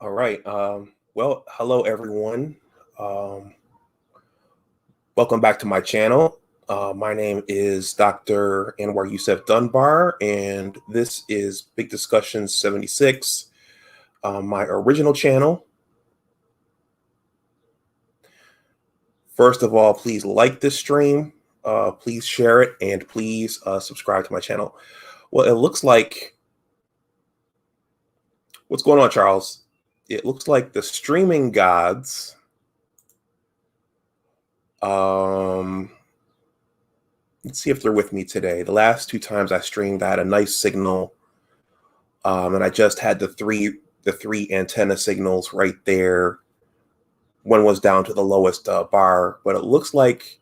All right. Well, hello everyone. Um, Welcome back to my channel. My name is Dr. Anwar Youssef Dunbar, and this is Big Discussions 76, my original channel. First of all, please like this stream, please share it, and please subscribe to my channel. Well, it looks like, what's going on, Charles? It looks like the streaming gods let's see if they're with me today. The last two times I streamed, I had a nice signal, and I just had the three antenna signals right there. One was down to the lowest bar, but it looks like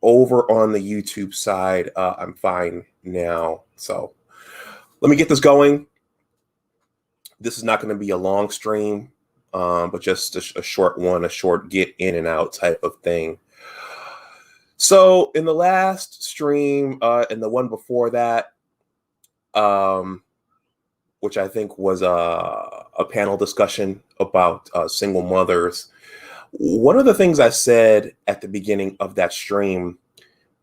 over on the YouTube side, I'm fine now. So let me get this going. This is not going to be a long stream, but just a short one, a short get in and out type of thing. So in the last stream and the one before that, which I think was a panel discussion about single mothers, one of the things I said at the beginning of that stream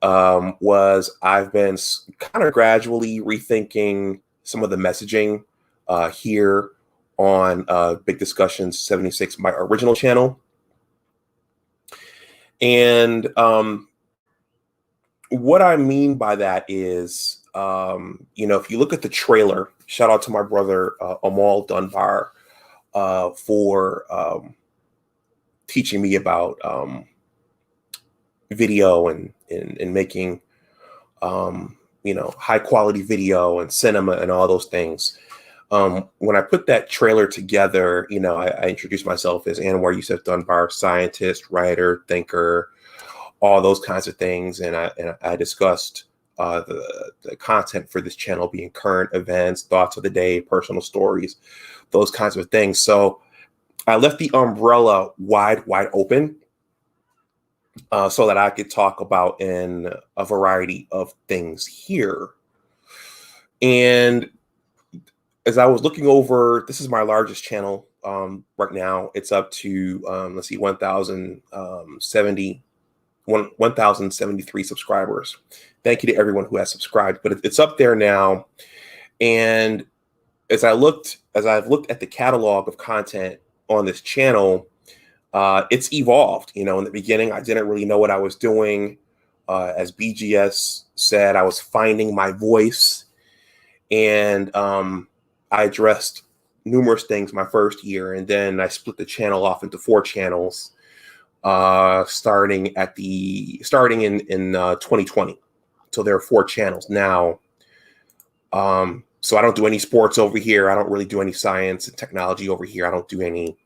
was I've been kind of gradually rethinking some of the messaging here on Big Discussions 76, my original channel. And what I mean by that is, if you look at the trailer, shout out to my brother, Amal Dunbar, for teaching me about video and making, high quality video and cinema and all those things. When I put that trailer together, I introduced myself as Anwar Youssef Dunbar, scientist, writer, thinker, all those kinds of things. And I discussed the content for this channel being current events, thoughts of the day, personal stories, those kinds of things. So I left the umbrella wide open so that I could talk about in a variety of things here. And as I was looking over, this is my largest channel right now. It's up to, 1,073 subscribers. Thank you to everyone who has subscribed, but it's up there now. And as I've looked at the catalog of content on this channel, it's evolved. In the beginning, I didn't really know what I was doing. As BGS said, I was finding my voice, and I addressed numerous things my first year, and then I split the channel off into 4 channels, starting in 2020. So there are 4 channels now. So I don't do any sports over here. I don't really do any science and technology over here. I don't do any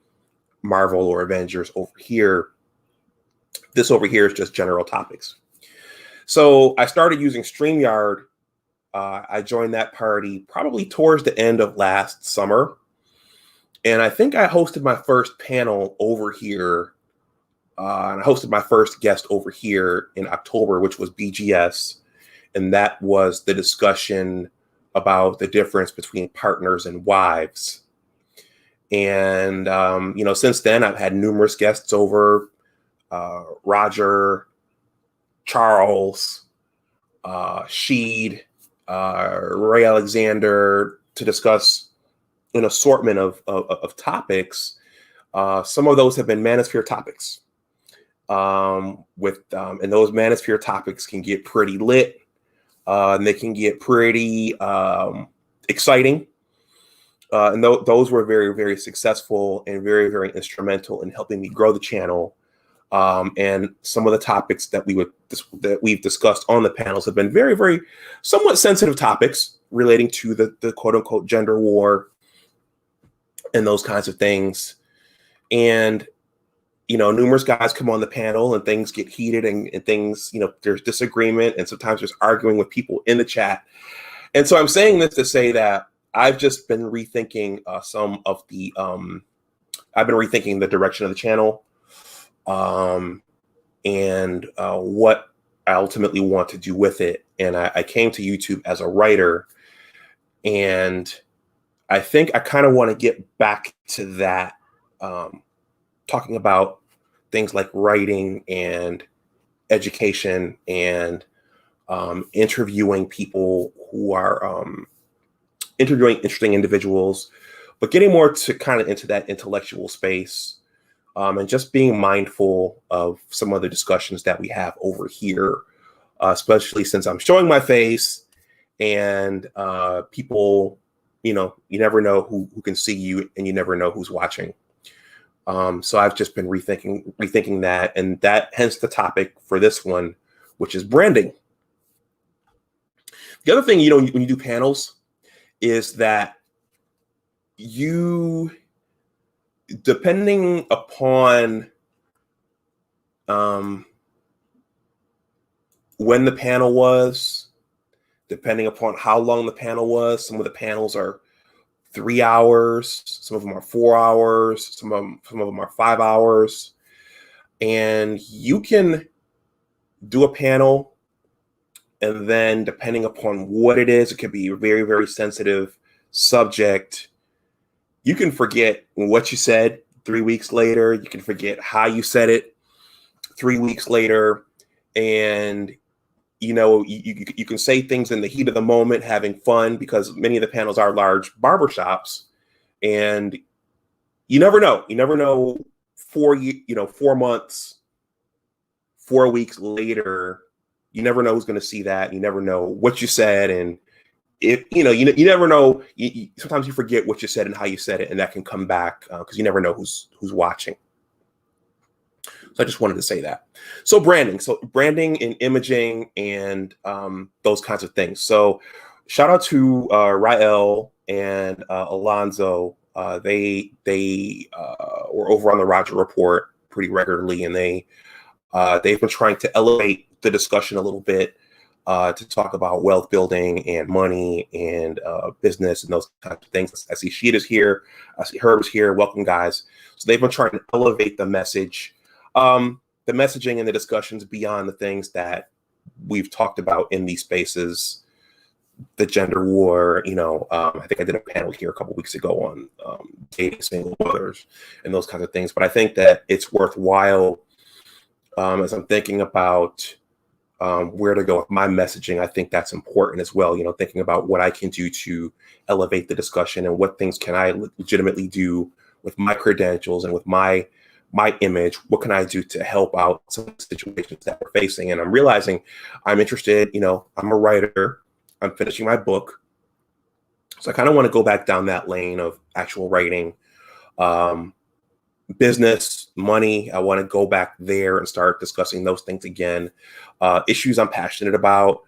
Marvel or Avengers over here. This over here is just general topics. So I started using StreamYard. I joined that party probably towards the end of last summer. And I think I hosted my first panel over here. And I hosted my first guest over here in October, which was BGS. And that was the discussion about the difference between partners and wives. And, since then, I've had numerous guests over, Roger, Charles, Sheed, Ray Alexander, to discuss an assortment of topics. Some of those have been manosphere topics. And those manosphere topics can get pretty lit. And they can get pretty exciting. And those were very, very successful and very, very instrumental in helping me grow the channel. And some of the topics that we've discussed on the panels have been very, very somewhat sensitive topics relating to the quote unquote gender war and those kinds of things. And, numerous guys come on the panel and things get heated and things, there's disagreement, and sometimes there's arguing with people in the chat. And so I'm saying this to say that I've just been rethinking I've been rethinking the direction of the channel, and what I ultimately want to do with it. And I came to YouTube as a writer, and I think I kind of want to get back to that, talking about things like writing and education and interviewing people who are interviewing interesting individuals, but getting more to kind of into that intellectual space, and just being mindful of some of the discussions that we have over here, especially since I'm showing my face and people, you never know who can see you, and you never know who's watching. So I've just been rethinking that, and that hence the topic for this one, which is branding. The other thing, when you do panels, is that you, depending upon when the panel was, depending upon how long the panel was, some of the panels are 3 hours, some of them are 4 hours, some of them are 5 hours, and you can do a panel, and then depending upon what it is, it could be a very, very sensitive subject. You can forget what you said 3 weeks later. You can forget how you said it 3 weeks later. And, you can say things in the heat of the moment, having fun, because many of the panels are large barbershops. And you never know. You never know 4 months, 4 weeks later, you never know who's going to see that. You never know what you said. And if you never know. Sometimes you forget what you said and how you said it, and that can come back because you never know who's watching. So I just wanted to say that. So branding and imaging and those kinds of things. So shout out to Rael and Alonzo. They were over on the Roger Report pretty regularly, and they've been trying to elevate the discussion a little bit, to talk about wealth building and money and business and those kinds of things. I see Sheeta's here. I see Herb's here. Welcome, guys. So they've been trying to elevate the message, the messaging and the discussions beyond the things that we've talked about in these spaces, the gender war. I think I did a panel here a couple weeks ago on dating single mothers and those kinds of things. But I think that it's worthwhile, as I'm thinking about where to go with my messaging. I think that's important as well. Thinking about what I can do to elevate the discussion and what things can I legitimately do with my credentials and with my image. What can I do to help out some of the situations that we're facing? And I'm realizing I'm interested. I'm a writer. I'm finishing my book, so I kind of want to go back down that lane of actual writing, business, money. I want to go back there and start discussing those things again. Issues I'm passionate about.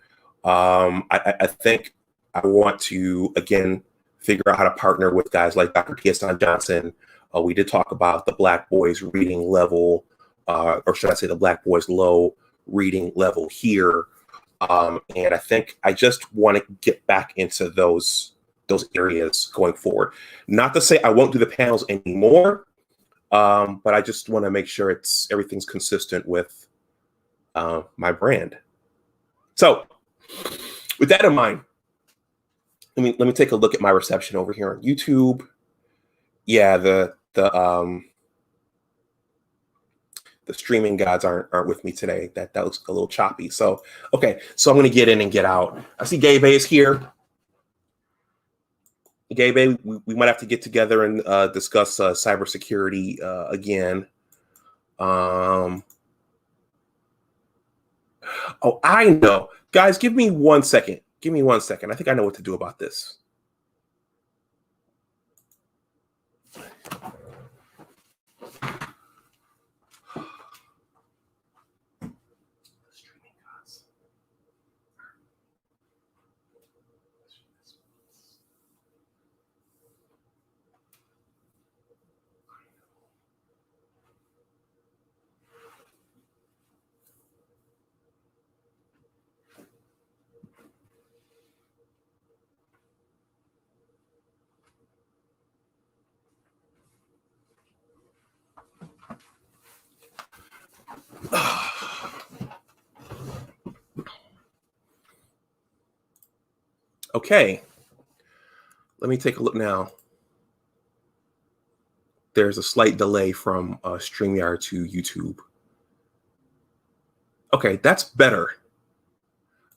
I think I want to, again, figure out how to partner with guys like Dr. Kiasan Johnson. We did talk about the Black Boys reading level, or should I say the Black Boys low reading level here. And I think I just want to get back into those areas going forward. Not to say I won't do the panels anymore, but I just want to make sure everything's consistent with my brand. So with that in mind, let me take a look at my reception over here on YouTube. Yeah, the streaming gods aren't with me today. That looks a little choppy. So okay, so I'm going to get in and get out. I see Gabe is here. Gabe, we might have to get together and discuss cybersecurity again. Oh, I know. Guys, give me 1 second. Give me 1 second. I think I know what to do about this. Okay, Let me take a look now. There's a slight delay from StreamYard to YouTube. Okay, that's better.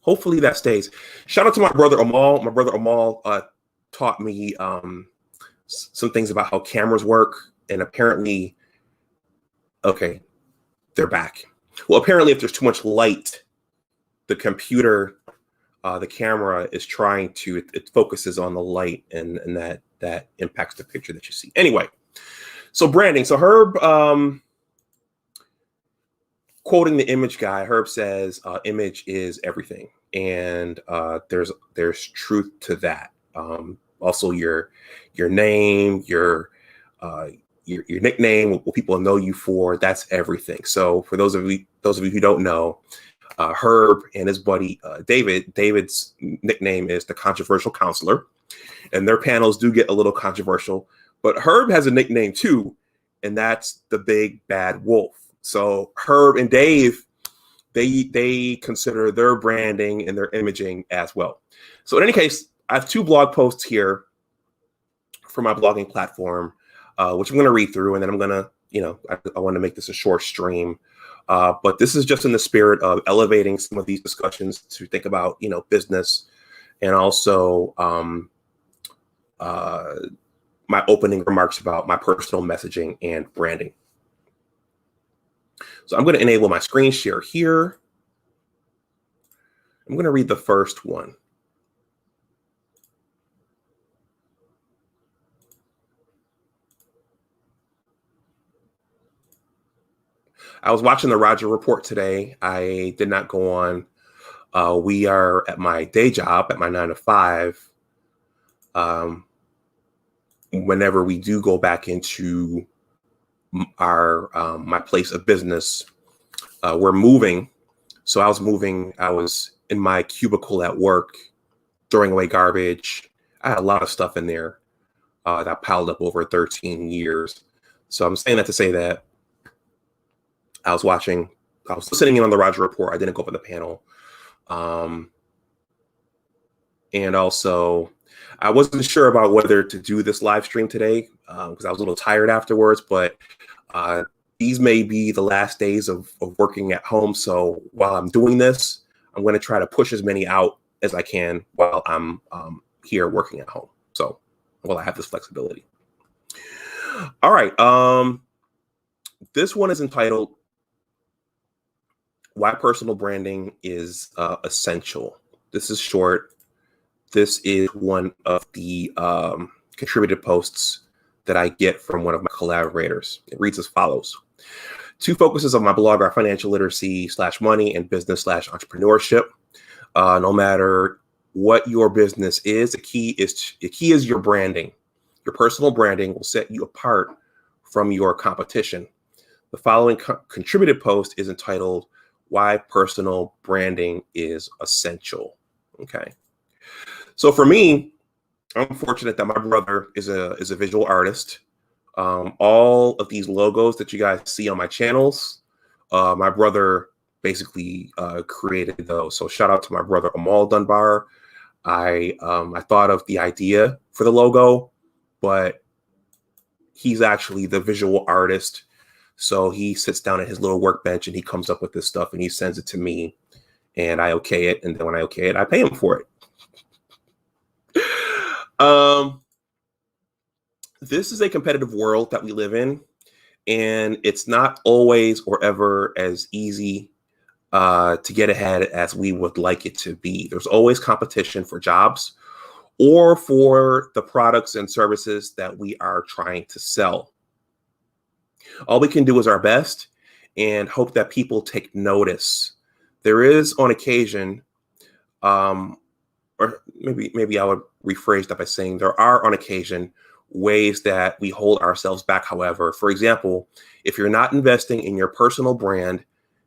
Hopefully that stays. Shout out to my brother Amal. My brother Amal taught me some things about how cameras work, and apparently, okay, they're back. Well, apparently, if there's too much light, the computer, the camera is trying to, it focuses on the light, and that impacts the picture that you see. Anyway, so branding. So Herb, quoting the image guy, Herb says, image is everything. And there's truth to that. Also your name, your nickname, what people know you for, that's everything. So for those of you who don't know, Herb and his buddy David's nickname is the Controversial Counselor, and their panels do get a little controversial. But Herb has a nickname too, and that's the Big Bad Wolf. So Herb and Dave, they consider their branding and their imaging as well. So in any case, I have 2 blog posts here for my blogging platform, which I'm going to read through, and then I'm going to, I want to make this a short stream. But this is just in the spirit of elevating some of these discussions to think about, business, and also my opening remarks about my personal messaging and branding. So I'm going to enable my screen share here. I'm going to read the first one. I was watching the Roger Report today. I did not go on. We are at my day job, at my 9 to 5. Whenever we do go back into our my place of business, we're moving. So I was in my cubicle at work, throwing away garbage. I had a lot of stuff in there that piled up over 13 years. So I'm saying that to say that I was listening in on the Roger Report. I didn't go up on the panel. And also, I wasn't sure about whether to do this live stream today because I was a little tired afterwards, but these may be the last days of working at home. So while I'm doing this, I'm going to try to push as many out as I can while I'm here working at home. So while I have this flexibility. All right. This one is entitled Why Personal Branding is Essential. This is short. This is one of the contributed posts that I get from one of my collaborators. It reads as follows. 2 focuses of my blog are financial literacy /money and business /entrepreneurship. No matter what your business is, the key is your branding. Your personal branding will set you apart from your competition. The following contributed post is entitled Why Personal Branding is Essential. Okay. So for me, I'm fortunate that my brother is a visual artist. All of these logos that you guys see on my channels, my brother basically created those. So shout out to my brother Amal Dunbar. I thought of the idea for the logo, but he's actually the visual artist. So he sits down at his little workbench and he comes up with this stuff and he sends it to me, and I okay it. And then when I okay it, I pay him for it. This is a competitive world that we live in, and it's not always or ever as easy to get ahead as we would like it to be. There's always competition for jobs or for the products and services that we are trying to sell. All we can do is our best and hope that people take notice. There is on occasion, or maybe I would rephrase that by saying there are on occasion ways that we hold ourselves back. However, for example, if you're not investing in your personal brand,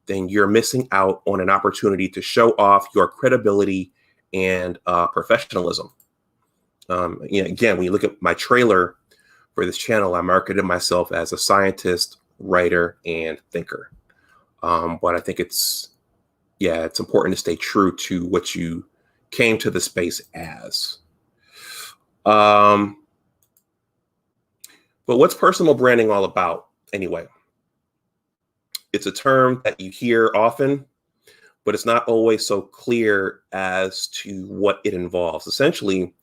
then you're missing out on an opportunity to show off your credibility and professionalism. Again, when you look at my trailer for this channel, I marketed myself as a scientist, writer, and thinker. But I think it's important to stay true to what you came to the space as. Um, but what's personal branding all about anyway? It's a term that you hear often, but it's not always so clear as to what it involves. Essentially,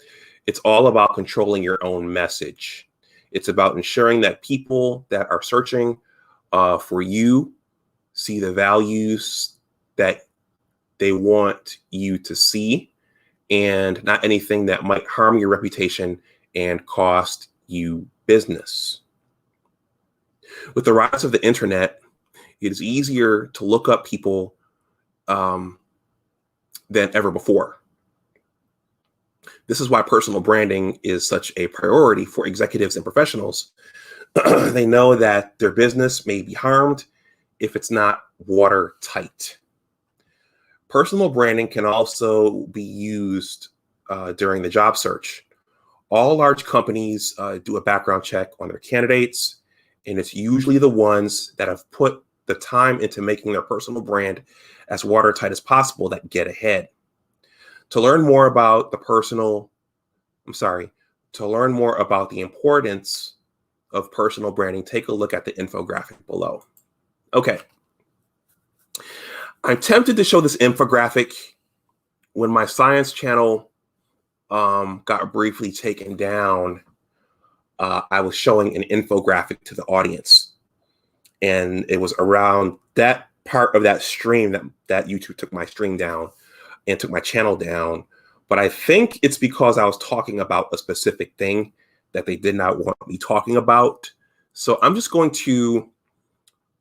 it's all about controlling your own message. It's about ensuring that people that are searching for you see the values that they want you to see, and not anything that might harm your reputation and cost you business. With the rise of the internet, it is easier to look up people than ever before. This is why personal branding is such a priority for executives and professionals. They know that their business may be harmed if it's not watertight. Personal branding can also be used during the job search. All large companies do a background check on their candidates, and it's usually the ones that have put the time into making their personal brand as watertight as possible that get ahead. To learn more about the importance of personal branding, take a look at the infographic below. Okay. I'm tempted to show this infographic. When my science channel got briefly taken down, I was showing an infographic to the audience. And it was around that part of that stream that YouTube took my stream down and took my channel down. But I think it's because I was talking about a specific thing that they did not want me talking about. So I'm just going to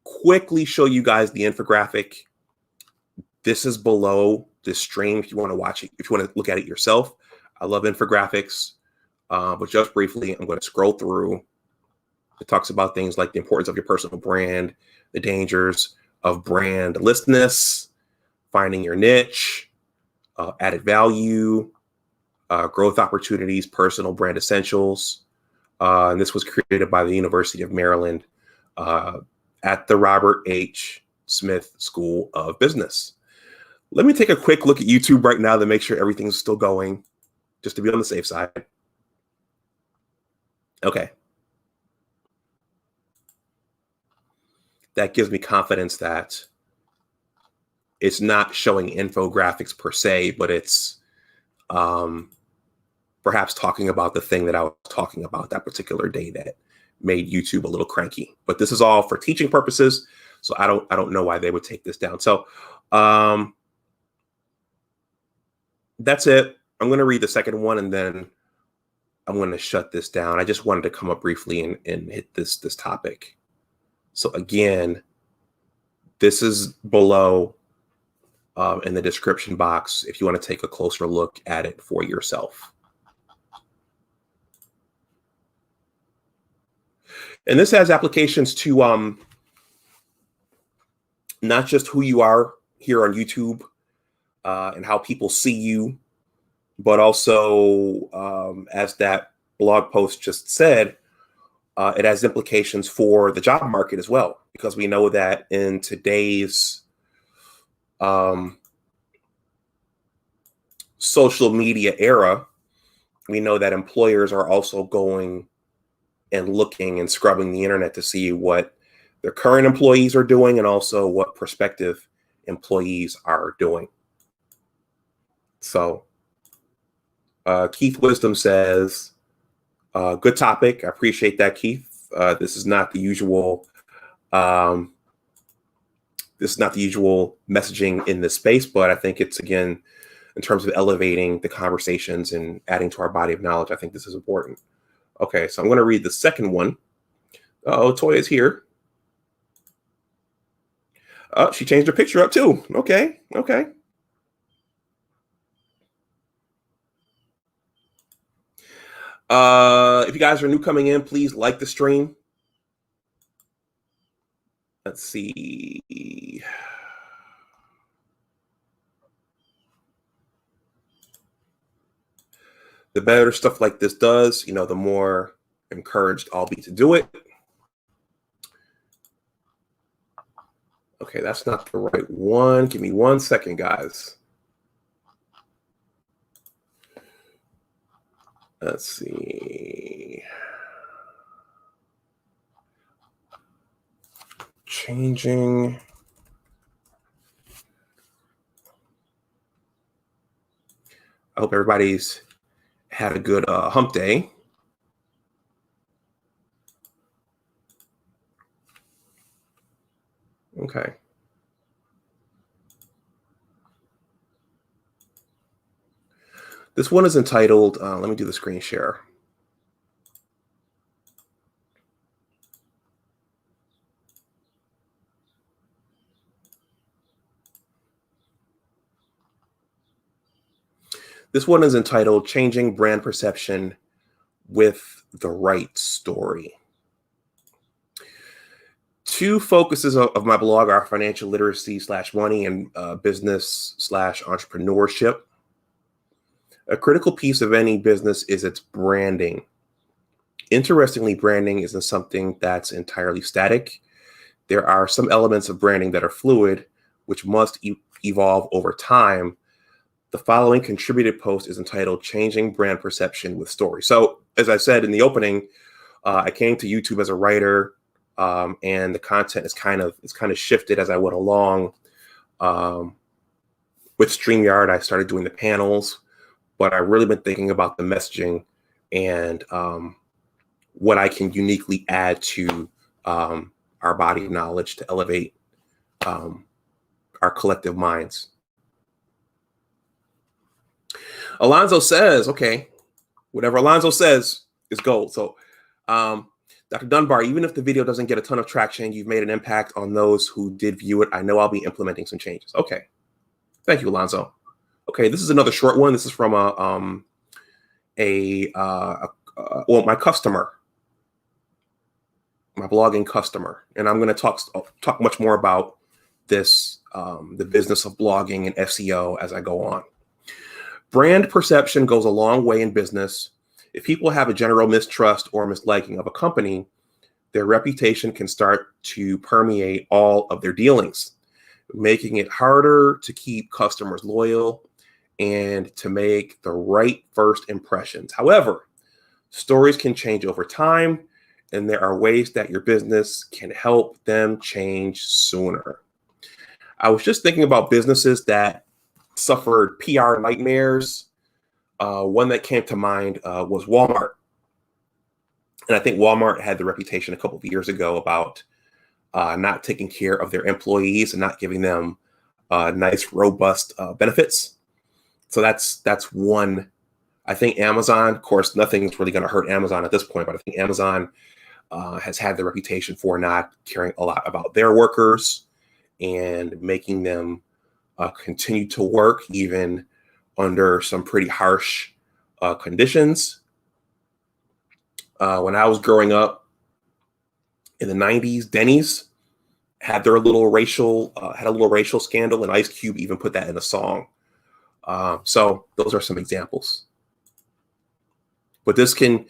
quickly show you guys the infographic. This is below this stream if you want to watch it, if you want to look at it yourself. I love infographics, but just briefly, I'm going to scroll through. It talks about things like the importance of your personal brand, the dangers of brandlessness, finding your niche, added value, growth opportunities, personal brand essentials. And this was created by the University of Maryland at the Robert H. Smith School of Business. Let me take a quick look at YouTube right now to make sure everything's still going, just to be on the safe side. Okay. That gives me confidence that it's not showing infographics per se, but it's perhaps talking about the thing that I was talking about that particular day that made YouTube a little cranky. But this is all for teaching purposes, so I don't know why they would take this down. So that's it. I'm going to read the second one, and then I'm going to shut this down. I just wanted to come up briefly and hit this topic. So again, this is below in the description box if you want to take a closer look at it for yourself. And this has applications to not just who you are here on YouTube and how people see you, but also, as that blog post just said, it has implications for the job market as well, because we know that in today's social media era, we know that employers are also going and looking and scrubbing the internet to see what their current employees are doing and also what prospective employees are doing. So Keith Wisdom says, good topic. I appreciate that, Keith. This is not the usual messaging in this space, but I think it's, again, in terms of elevating the conversations and adding to our body of knowledge, I think this is important. Okay, so I'm going to read the second one. Oh, Toya's here. She changed her picture up too. Okay. If you guys are new coming in, please like the stream. Let's see. The better stuff like this does, the more encouraged I'll be to do it. Okay, that's not the right one. Give me 1 second, guys. Let's see. Changing. I hope everybody's had a good hump day. Okay. This one is entitled, let me do the screen share. This one is entitled Changing Brand Perception with the Right Story. Two focuses of my blog are financial literacy / money and business / entrepreneurship. A critical piece of any business is its branding. Interestingly, branding isn't something that's entirely static. There are some elements of branding that are fluid, which must evolve over time. The following contributed post is entitled Changing Brand Perception with Story. So, as I said in the opening, I came to YouTube as a writer, and the content is kind of shifted as I went along. With StreamYard, I started doing the panels, but I've really been thinking about the messaging and what I can uniquely add to our body of knowledge to elevate our collective minds. Alonzo says, okay, whatever Alonzo says is gold. So, Dr. Dunbar, even if the video doesn't get a ton of traction, you've made an impact on those who did view it. I know I'll be implementing some changes. Okay. Thank you, Alonzo. Okay, this is another short one. This is from my customer, my blogging customer, and I'm going to talk much more about this, the business of blogging and SEO as I go on. Brand perception goes a long way in business. If people have a general mistrust or misliking of a company, their reputation can start to permeate all of their dealings, making it harder to keep customers loyal and to make the right first impressions. However, stories can change over time, and there are ways that your business can help them change sooner. I was just thinking about businesses that suffered PR nightmares. One that came to mind was Walmart. And I think Walmart had the reputation a couple of years ago about not taking care of their employees and not giving them nice, robust benefits. So that's one. I think Amazon, of course, nothing's really going to hurt Amazon at this point, but I think Amazon has had the reputation for not caring a lot about their workers and making them continue to work even under some pretty harsh conditions. When I was growing up in the 90s, Denny's had their little racial scandal, and Ice Cube even put that in a song. So those are some examples. But this can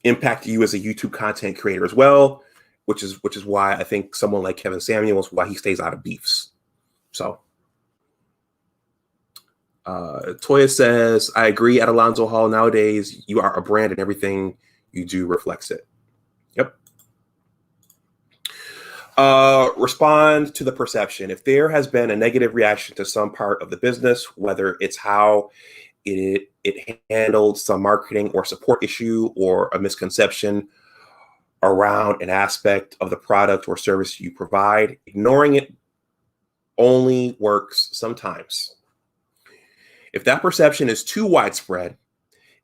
impact you as a YouTube content creator as well, which is why I think someone like Kevin Samuels, why he stays out of beefs. So Toya says, I agree at Alonzo Hall. Nowadays, you are a brand and everything you do reflects it. Yep. Respond to the perception. If there has been a negative reaction to some part of the business, whether it's how it handled some marketing or support issue or a misconception around an aspect of the product or service you provide, ignoring it only works sometimes. If that perception is too widespread,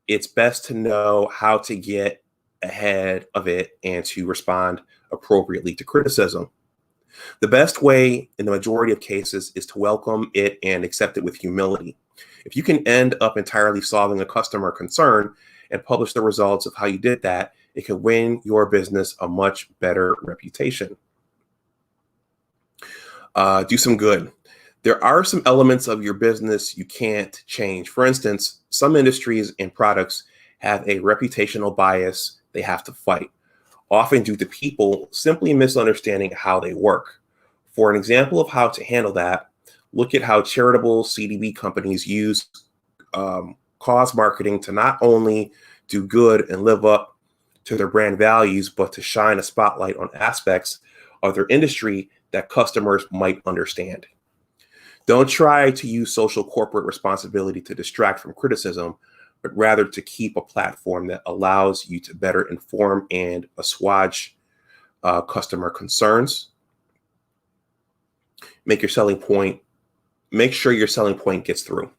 it's best to know how to get ahead of it and to respond appropriately to criticism. The best way in the majority of cases is to welcome it and accept it with humility. If you can end up entirely solving a customer concern and publish the results of how you did that, it can win your business a much better reputation. Do some good. There are some elements of your business you can't change. For instance, some industries and products have a reputational bias they have to fight, often due to people simply misunderstanding how they work. For an example of how to handle that, look at how charitable CDB companies use cause marketing to not only do good and live up to their brand values, but to shine a spotlight on aspects of their industry that customers might understand. Don't try to use social corporate responsibility to distract from criticism, but rather to keep a platform that allows you to better inform and assuage customer concerns. Make sure your selling point gets through.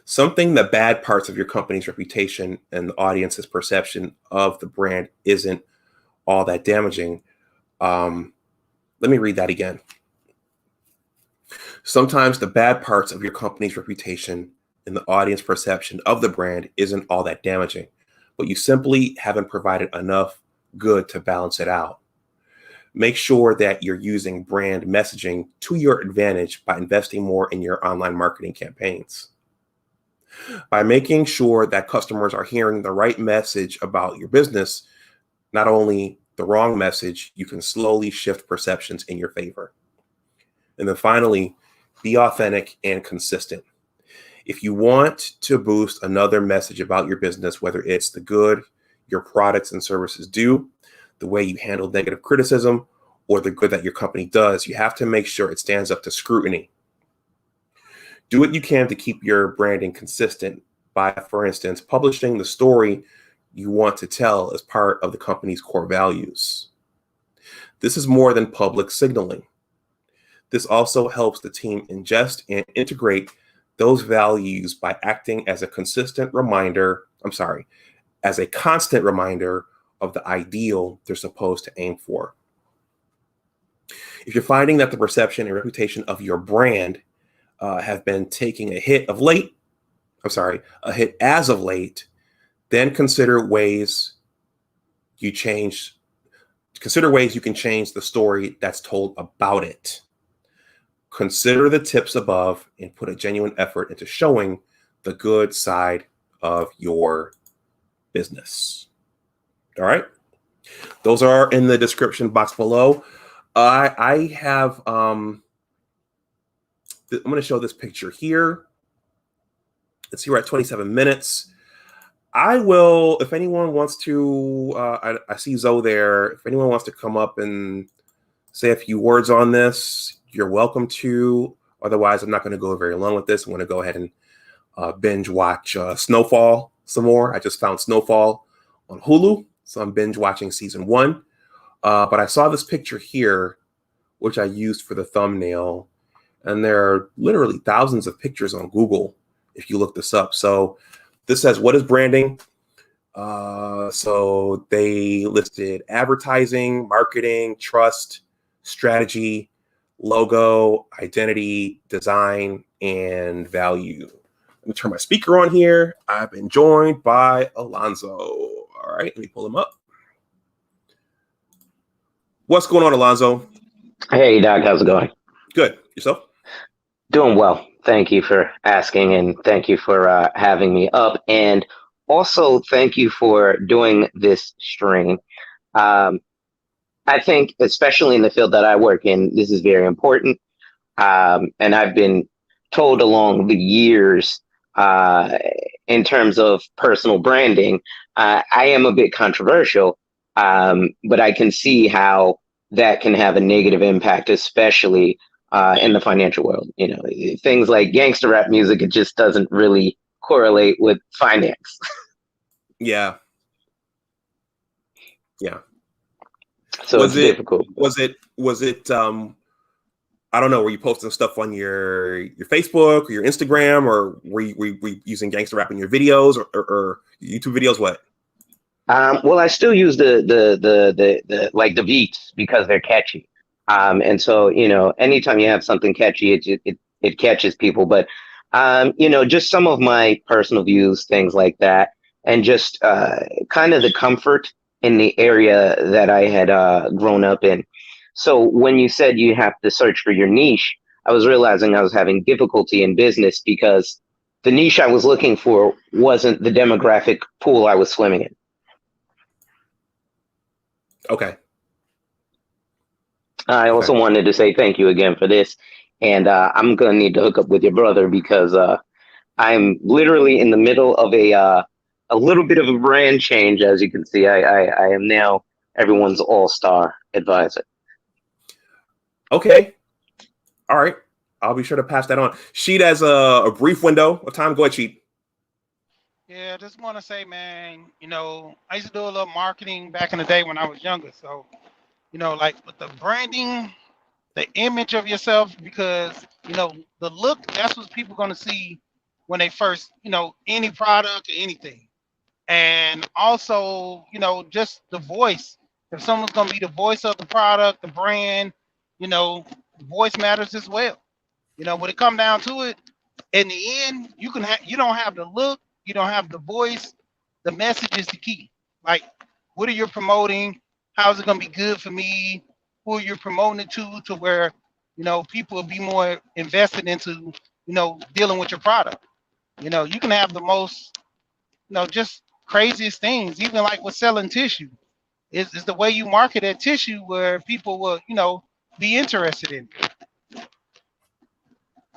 Something the bad parts of your company's reputation and the audience's perception of the brand isn't all that damaging. Let me read that again. Sometimes the bad parts of your company's reputation and the audience perception of the brand isn't all that damaging, but you simply haven't provided enough good to balance it out. Make sure that you're using brand messaging to your advantage by investing more in your online marketing campaigns. By making sure that customers are hearing the right message about your business, not only the wrong message, you can slowly shift perceptions in your favor. And then finally, be authentic and consistent. If you want to boost another message about your business, whether it's the good your products and services do, the way you handle negative criticism, or the good that your company does, you have to make sure it stands up to scrutiny. Do what you can to keep your branding consistent by, for instance, publishing the story you want to tell as part of the company's core values. This is more than public signaling. This also helps the team ingest and integrate those values by acting as a constant reminder of the ideal they're supposed to aim for. If you're finding that the perception and reputation of your brand have been taking a hit as of late, then consider ways you can change the story that's told about it. Consider the tips above and put a genuine effort into showing the good side of your business. All right. Those are in the description box below. I have, I'm going to show this picture here. Let's see, we're at 27 minutes. I will, if anyone wants to, I see Zoe there. If anyone wants to come up and say a few words on this, you're welcome to. Otherwise, I'm not going to go very long with this. I'm going to go ahead and binge watch Snowfall some more. I just found Snowfall on Hulu, so I'm binge watching season 1. But I saw this picture here, which I used for the thumbnail, and there are literally thousands of pictures on Google if you look this up. So this says, what is branding? So they listed advertising, marketing, trust, strategy, logo, identity, design, and value. Let me turn my speaker on here. I've been joined by Alonzo. All right, let me pull him up. What's going on, Alonzo? Hey, Doc, how's it going? Good. Yourself? Doing well. Thank you for asking, and thank you for having me up. And also, thank you for doing this stream. I think, especially in the field that I work in, this is very important. And I've been told along the years, in terms of personal branding, I am a bit controversial, but I can see how that can have a negative impact, especially in the financial world. You know, things like gangster rap music, it just doesn't really correlate with finance. Yeah. Yeah. So it's difficult. Was it I don't know, were you posting stuff on your Facebook or your Instagram, or were you using gangster rap in your videos or YouTube videos? What? Well, I still use the like the beats because they're catchy. And so, you know, anytime you have something catchy, it catches people. But you know, just some of my personal views, things like that, and just kind of the comfort in the area that I had grown up in. So when you said you have to search for your niche, I was realizing I was having difficulty in business because the niche I was looking for wasn't the demographic pool I was swimming in. Okay. I also wanted to say thank you again for this. And I'm going to need to hook up with your brother because I'm literally in the middle of a little bit of a brand change, as you can see. I am now everyone's all-star advisor. Okay. All right. I'll be sure to pass that on. Sheet has a brief window of time. Go ahead, Sheet. Yeah, just want to say, man, I used to do a little marketing back in the day when I was younger. So, like with the branding, the image of yourself, because, the look, that's what people going to see when they first, any product or anything. And also, just the voice. If someone's going to be the voice of the product, the brand, voice matters as well. When it come down to it, in the end, you don't have the look, you don't have the voice. The message is the key. Like, what are you promoting? How's it gonna be good for me? Who are you promoting it to where people will be more invested into dealing with your product. You can have the most just craziest things, even like with selling tissue. Is the way you market that tissue where people will be interested in it.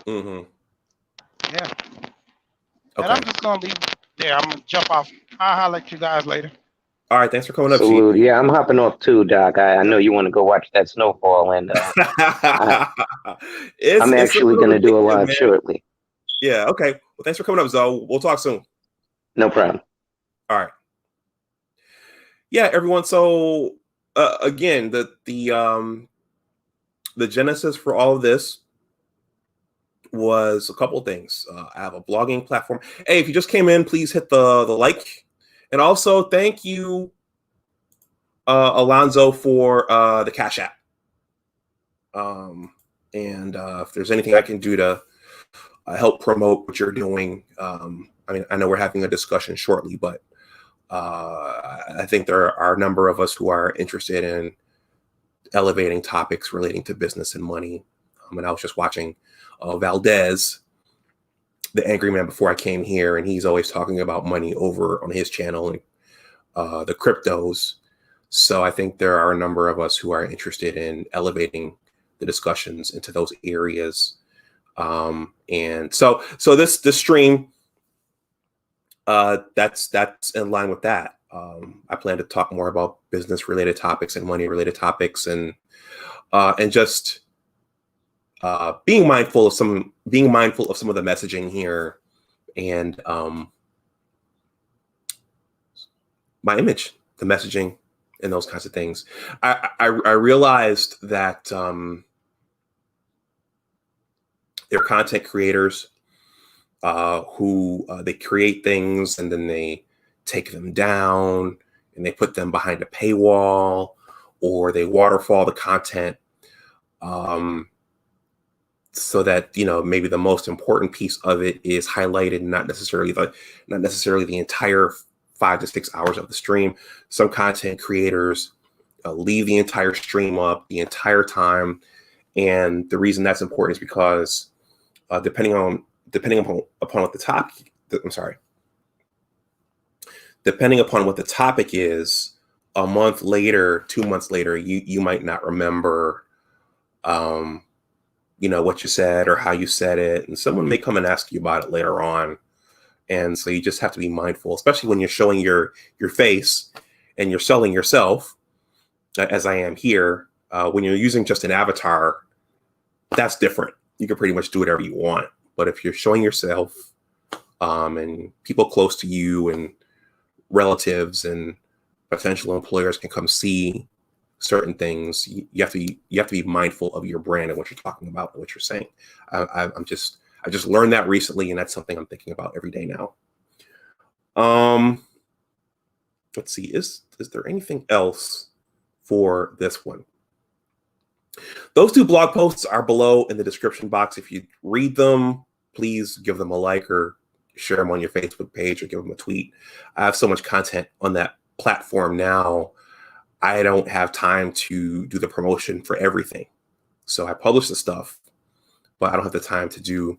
Mm-hmm. Yeah. And I'm Okay. just gonna leave there. I'm gonna jump off. I'll holler at you guys later. All right. Thanks for coming up, Sheet. Salute. Yeah, I'm hopping off too, Doc. I Yep. know you want to go watch that snowfall, and I'm It's a actually little going to do a addictive, live man. shortly. Yeah. Okay. Well, thanks for coming up, Zoe. We'll talk soon. No problem. All right. Yeah, everyone. So again, the genesis for all of this was a couple of things. I have a blogging platform. Hey, if you just came in, please hit the like, and also thank you, Alonzo, for the Cash App. And if there's anything I can do to help promote what you're doing, I mean, I know we're having a discussion shortly, but I think there are a number of us who are interested in elevating topics relating to business and money. And I was just watching Valdez, the Angry Man, before I came here, and he's always talking about money over on his channel and the cryptos. So I think there are a number of us who are interested in elevating the discussions into those areas. And so this stream, that's in line with that. I plan to talk more about business related topics and money related topics, and just being mindful of some of the messaging here, and my image, the messaging, and those kinds of things. I realized that there are content creators who they create things and then they take them down and they put them behind a paywall, or they waterfall the content so that maybe the most important piece of it is highlighted, not necessarily the entire 5 to 6 hours of the stream. Some content creators leave the entire stream up the entire time, and the reason that's important is because depending upon what the topic, depending upon what the topic is, a month later, 2 months later, you might not remember what you said or how you said it, and someone may come and ask you about it later on. And so you just have to be mindful, especially when you're showing your face and you're selling yourself, as I am here. When you're using just an avatar, that's different. You can pretty much do whatever you want. But if you're showing yourself, and people close to you and relatives and potential employers can come see certain things, you have to be mindful of your brand and what you're talking about and what you're saying. I just learned that recently, and that's something I'm thinking about every day now. Let's see, is there anything else for this one? Those 2 blog posts are below in the description box. If you read them, please give them a like or share them on your Facebook page or give them a tweet. I have so much content on that platform now, I don't have time to do the promotion for everything. So I publish the stuff, but I don't have the time to do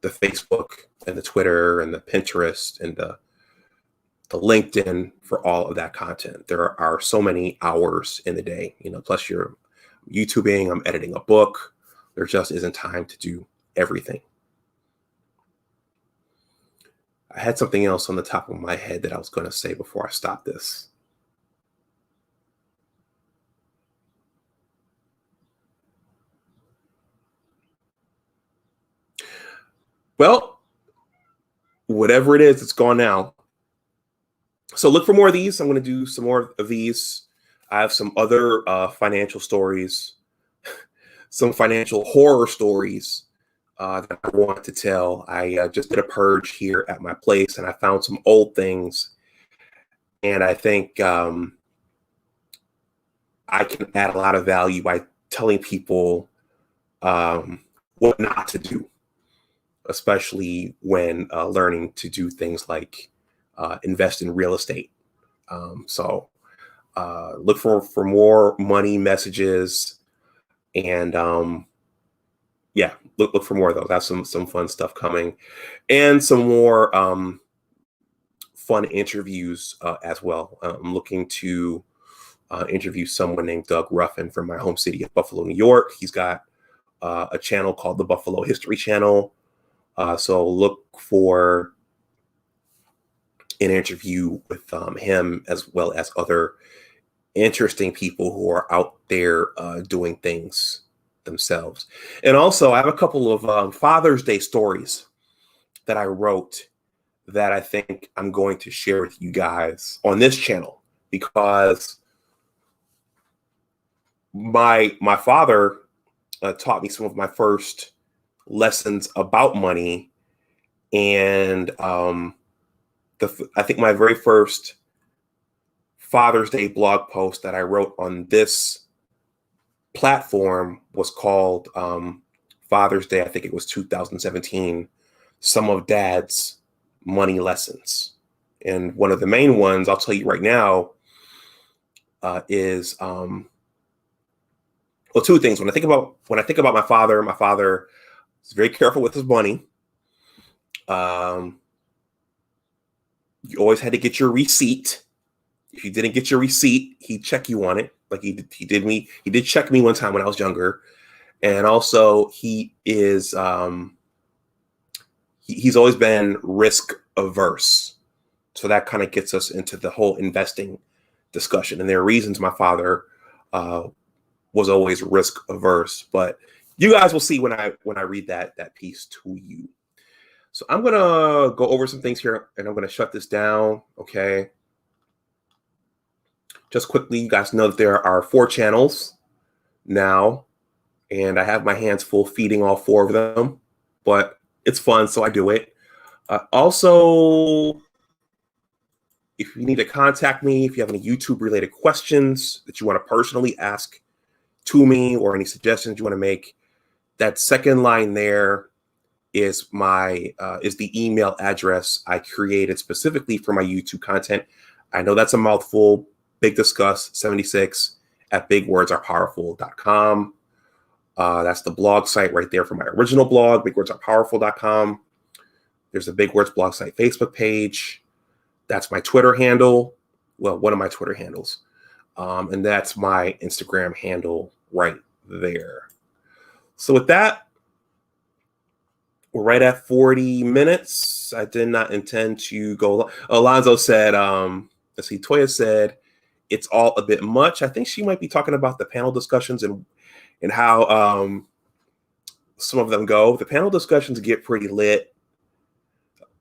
the Facebook and the Twitter and the Pinterest and the LinkedIn for all of that content. There are so many hours in the day, plus you're YouTubing, I'm editing a book. There just isn't time to do everything. I had something else on the top of my head that I was going to say before I stop this. Well, whatever it is, it's gone now. So look for more of these. I'm going to do some more of these. I have some other financial stories, some financial horror stories that I want to tell. I just did a purge here at my place, and I found some old things. And I think I can add a lot of value by telling people what not to do, especially when learning to do things like invest in real estate. So look for more money messages, and yeah, look for more of those. That's some fun stuff coming, and some more fun interviews as well. I'm looking to interview someone named Doug Ruffin from my home city of Buffalo, New York. He's got a channel called the Buffalo History Channel. So look for an interview with him, as well as other interesting people who are out there doing things themselves. And also, I have a couple of Father's Day stories that I wrote that I think I'm going to share with you guys on this channel, because my father taught me some of my first lessons about money. And I think my very first Father's Day blog post that I wrote on this platform was called Father's Day, I think it was 2017, Some of Dad's Money Lessons. And one of the main ones, I'll tell you right now, is well, two things. When I think about my father is very careful with his money. You always had to get your receipt. If you didn't get your receipt, he'd check you on it. Like he did me. He did check me one time when I was younger. And also he is he's always been risk averse. So that kind of gets us into the whole investing discussion. And there are reasons my father was always risk averse. But you guys will see when I read that piece to you. So I'm gonna go over some things here, and I'm gonna shut this down. Okay. Just quickly, you guys know that there are 4 channels now, and I have my hands full feeding all 4 of them, but it's fun, so I do it. Also, if you need to contact me, if you have any YouTube-related questions that you want to personally ask to me, or any suggestions you want to make, that second line there is the email address I created specifically for my YouTube content. I know that's a mouthful. Big Discuss 76 at bigwordsarepowerful.com. That's the blog site right there for my original blog, bigwordsarepowerful.com. There's a Big Words blog site Facebook page. That's my Twitter handle. Well, one of my Twitter handles. And that's my Instagram handle right there. So with that, we're right at 40 minutes. I did not intend to go. Alonzo said, let's see, Toya said, it's all a bit much. I think she might be talking about the panel discussions and how some of them go. The panel discussions get pretty lit.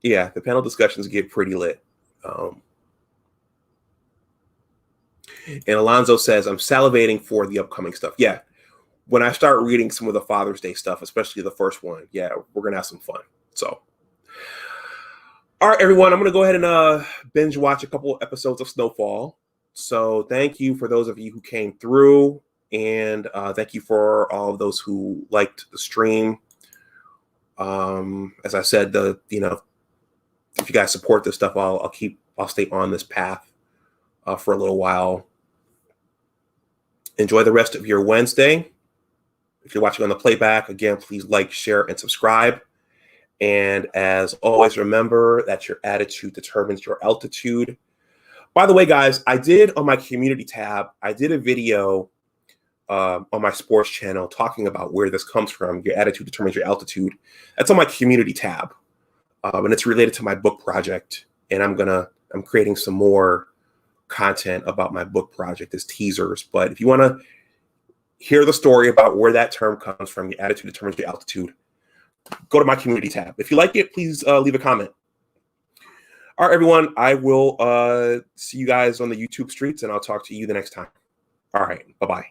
Yeah, the panel discussions get pretty lit. And Alonzo says, I'm salivating for the upcoming stuff. Yeah, when I start reading some of the Father's Day stuff, especially the first one, yeah, we're going to have some fun. So, all right, everyone, I'm going to go ahead and binge watch a couple of episodes of Snowfall. So thank you for those of you who came through, and thank you for all of those who liked the stream. As I said, if you guys support this stuff, I'll stay on this path for a little while. Enjoy the rest of your Wednesday. If you're watching on the playback, again, please like, share, and subscribe. And as always, remember that your attitude determines your altitude. By the way, guys, I did on my community tab, I did a video on my sports channel talking about where this comes from. Your attitude determines your altitude. That's on my community tab. and it's related to my book project. And I'm creating some more content about my book project as teasers. But if you want to hear the story about where that term comes from, your attitude determines your altitude, go to my community tab. If you like it, please leave a comment. All right, everyone, I will see you guys on the YouTube streets, and I'll talk to you the next time. All right, bye-bye.